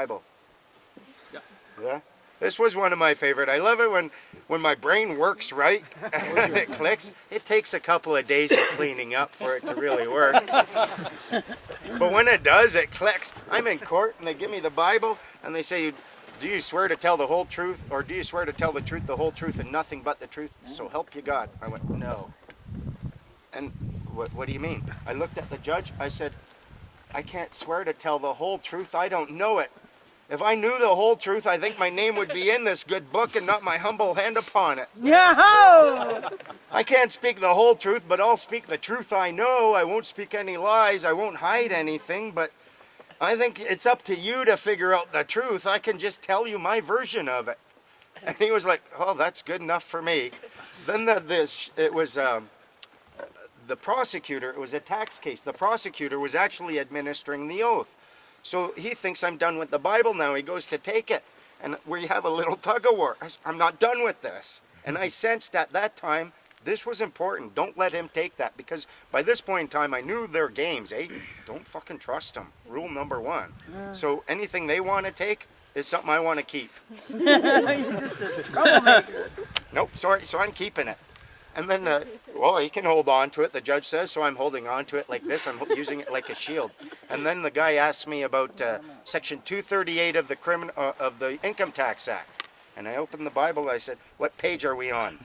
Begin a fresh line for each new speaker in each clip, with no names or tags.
Bible. Yeah. This was one of my favorite. I love it when my brain works right and it clicks. It takes a couple of days of cleaning up for it to really work. But when it does, it clicks. I'm in court and they give me the Bible and they say, do you swear to tell the whole truth, or do you swear to tell the truth, the whole truth, and nothing but the truth? So help you God. I went, no. And what do you mean? I looked at the judge. I said, I can't swear to tell the whole truth. I don't know it. If I knew the whole truth, I think my name would be in this good book and not my humble hand upon it.
Yahoo!
I can't speak the whole truth, but I'll speak the truth I know. I won't speak any lies. I won't hide anything, but I think it's up to you to figure out the truth. I can just tell you my version of it. And he was like, oh, that's good enough for me. Then it was the prosecutor. It was a tax case. The prosecutor was actually administering the oath. So he thinks I'm done with the Bible now. He goes to take it. And we have a little tug of war. I'm not done with this. And I sensed at that time, this was important. Don't let him take that. Because by this point in time, I knew their games. Don't fucking trust them. Rule number 1. So anything they want to take is something I want to keep.
You're just a troublemaker.
Nope, sorry. So I'm keeping it. And then, well, he can hold on to it, the judge says, so I'm holding on to it like this. I'm using it like a shield. And then the guy asked me about Section 238 of the Income Tax Act. And I opened the Bible, I said, what page are we on?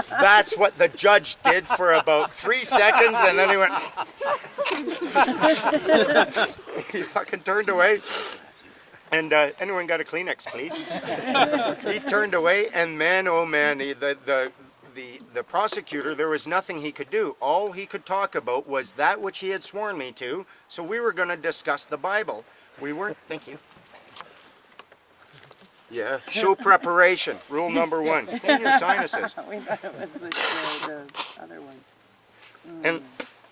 That's what the judge did for about 3 seconds, and then he went... He fucking turned away. And anyone got a Kleenex, please? He turned away, and man, oh man, the prosecutor, there was nothing he could do. All he could talk about was that which he had sworn me to. So we were going to discuss the Bible. We weren't. Thank you. Yeah. Show preparation. Rule number 1. Clean your sinuses.
We thought it was the other one.
And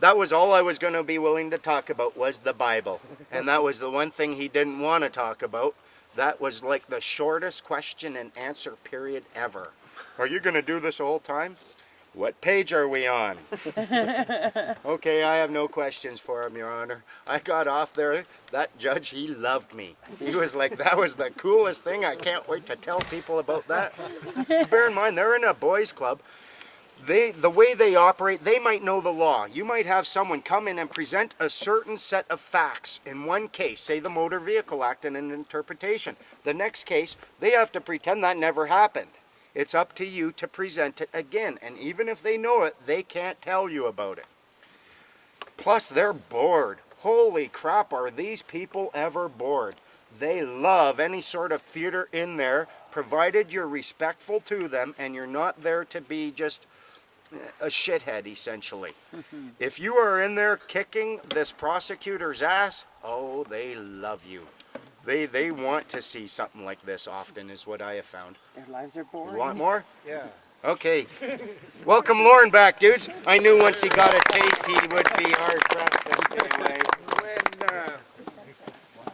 that was all I was going to be willing to talk about, was the Bible. And that was the one thing he didn't want to talk about. That was like the shortest question and answer period ever. Are you going to do this the whole time? What page are we on? Okay, I have no questions for him, Your Honor. I got off there. That judge, he loved me. He was like, that was the coolest thing. I can't wait to tell people about that. Bear in mind, they're in a boys' club. The way they operate, they might know the law. You might have someone come in and present a certain set of facts in one case, say the Motor Vehicle Act and an interpretation. The next case, they have to pretend that never happened. It's up to you to present it again. And even if they know it, they can't tell you about it. Plus, they're bored. Holy crap, are these people ever bored? They love any sort of theater in there, provided you're respectful to them and you're not there to be just a shithead, essentially. If you are in there kicking this prosecutor's ass, oh, they love you. They want to see something like this often, is what I have found.
Their lives are boring.
You want more?
Yeah.
Okay. Welcome Lauren back, dudes. I knew once he got a taste, he would be hard-pressed to stay away.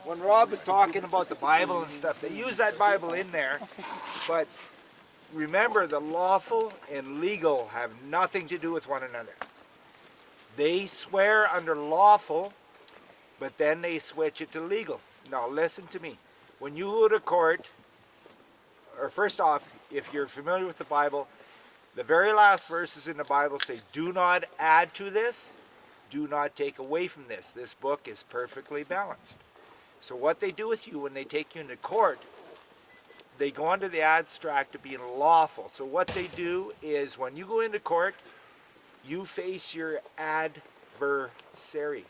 When Rob was talking about the Bible and stuff, they use that Bible in there, but remember, the lawful and legal have nothing to do with one another. They swear under lawful, but then they switch it to legal. Now listen to me. When you go to court, or first off, if you're familiar with the Bible, the very last verses in the Bible say, do not add to this, do not take away from this. This book is perfectly balanced. So what they do with you when they take you into court, they go under the abstract of being lawful. So what they do is when you go into court, you face your adversary.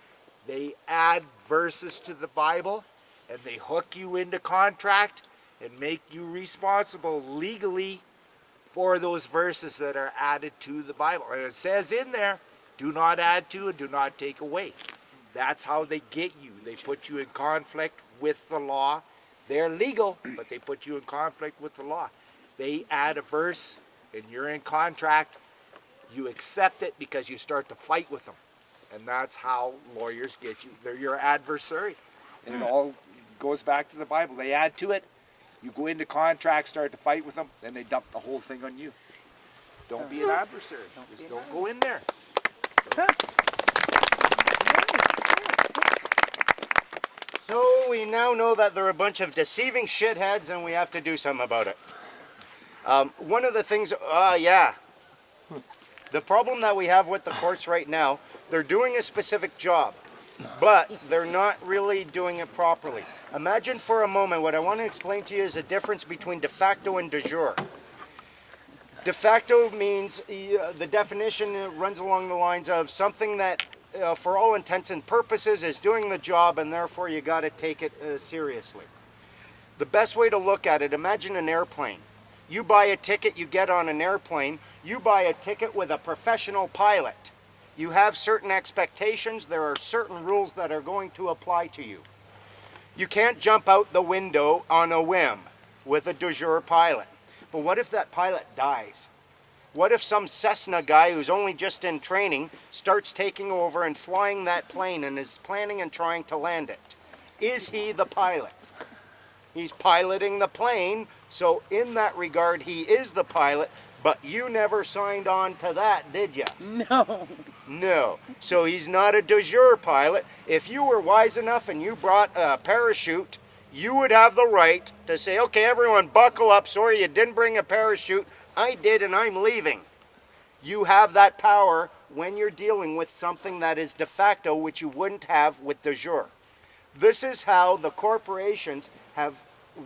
They add verses to the Bible and they hook you into contract and make you responsible legally for those verses that are added to the Bible. And it says in there, do not add to and do not take away. That's how they get you. They put you in conflict with the law. They're legal, but they put you in conflict with the law. They add a verse and you're in contract. You accept it because you start to fight with them. And that's how lawyers get you. They're your adversary. And it all goes back to the Bible. They add to it. You go into contract, start to fight with them, then they dump the whole thing on you. Don't be an adversary. Just don't go in there.
So we now know that they're a bunch of deceiving shitheads and we have to do something about it. One of the things, the problem that we have with the courts right now, they're doing a specific job, but they're not really doing it properly. Imagine for a moment, what I want to explain to you is the difference between de facto and de jure. De facto means, the definition runs along the lines of something that, for all intents and purposes, is doing the job, and therefore you got to take it seriously. The best way to look at it, imagine an airplane. You buy a ticket, you get on an airplane, you buy a ticket with a professional pilot. You have certain expectations, there are certain rules that are going to apply to you. You can't jump out the window on a whim with a de jure pilot. But what if that pilot dies? What if some Cessna guy who's only just in training starts taking over and flying that plane and is planning and trying to land it? Is he the pilot? He's piloting the plane, so in that regard he is the pilot, but you never signed on to that, did you?
No.
No. So he's not a de jure pilot. If you were wise enough and you brought a parachute, you would have the right to say, okay, everyone buckle up, sorry you didn't bring a parachute, I did and I'm leaving. You have that power when you're dealing with something that is de facto, which you wouldn't have with de jure. This is how the corporations have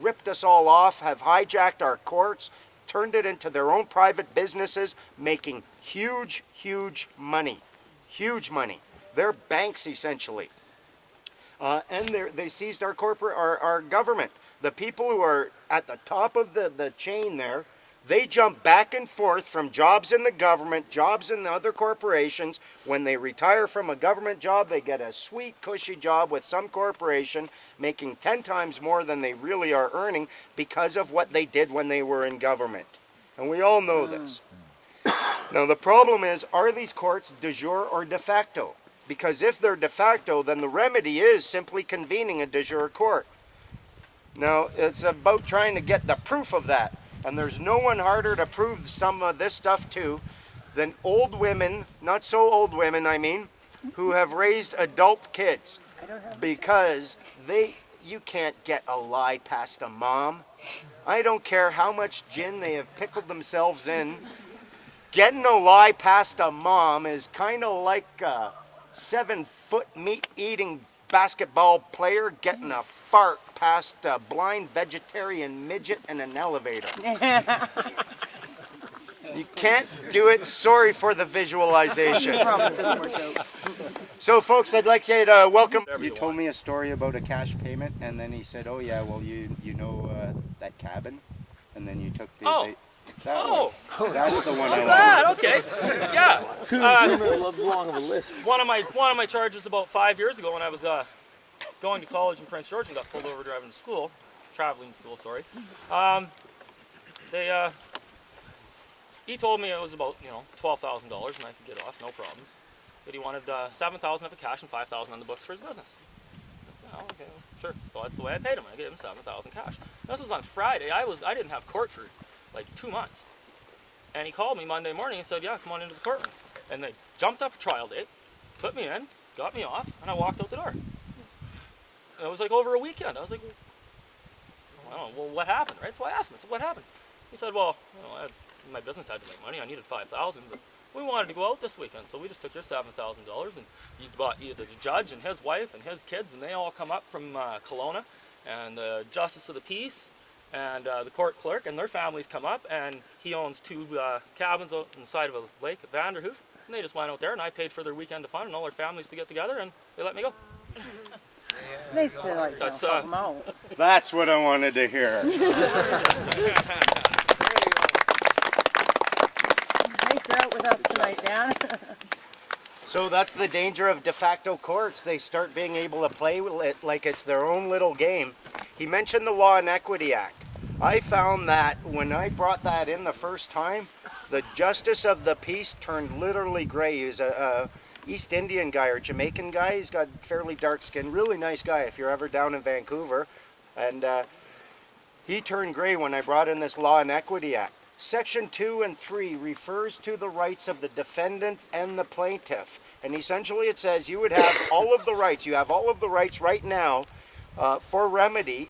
ripped us all off, have hijacked our courts, turned it into their own private businesses, making huge, huge money. Huge money. They're banks, essentially. And they seized our our government. The people who are at the top of the chain there, they jump back and forth from jobs in the government, jobs in the other corporations. When they retire from a government job, they get a sweet, cushy job with some corporation, making 10 times more than they really are earning because of what they did when they were in government. And we all know this. Now the problem is, are these courts de jure or de facto? Because if they're de facto, then the remedy is simply convening a de jure court. Now, it's about trying to get the proof of that. And there's no one harder to prove some of this stuff to than old women, not so old women, I mean, who have raised adult kids. Because you can't get a lie past a mom. I don't care how much gin they have pickled themselves in. Getting a lie past a mom is kind of like a 7-foot meat-eating basketball player getting a fart past a blind vegetarian midget in an elevator. You can't do it. Sorry for the visualization. So, folks, I'd like you to welcome. You told me a story about a cash payment, and then he said, "Oh yeah, well you know that cabin," and then you took the.
Oh.
That
Oh,
one. That's the one I want.
that, okay, yeah.
Long of a list.
One of my charges about 5 years ago when I was going to college in Prince George and got pulled over driving to school, traveling to school, sorry. He told me it was about $12,000 and I could get off, no problems. But he wanted $7,000 of cash and $5,000 on the books for his business. I said, oh, okay, sure. So that's the way I paid him. I gave him $7,000 cash. This was on Friday. I didn't have court for like 2 months. And he called me Monday morning and said, yeah, come on into the courtroom. And they jumped up a trial date, put me in, got me off, and I walked out the door. And it was like over a weekend. I was like, I don't know, well, what happened, right? So I asked him, I said, what happened? He said, well, my business had to make money. I needed $5,000, but we wanted to go out this weekend, so we just took your $7,000, and you bought the judge and his wife and his kids, and they all come up from Kelowna, and the justice of the peace, and the court clerk and their families come up, and he owns 2 cabins out on the side of a lake at Vanderhoof, and they just went out there, and I paid for their weekend of fun and all their families to get together, and they let me go.
They still like
That's,
them out.
That's what I wanted to hear.
Thanks for out with us tonight, Dan.
So that's the danger of de facto courts. They start being able to play with it like it's their own little game. He mentioned the Law and Equity Act. I found that when I brought that in the first time, the justice of the peace turned literally gray. He was a East Indian guy or Jamaican guy. He's got fairly dark skin, really nice guy if you're ever down in Vancouver. And he turned gray when I brought in this Law and Equity Act. Section 2 and 3 refers to the rights of the defendant and the plaintiff. And essentially it says you would have all of the rights. You have all of the rights right now For remedy,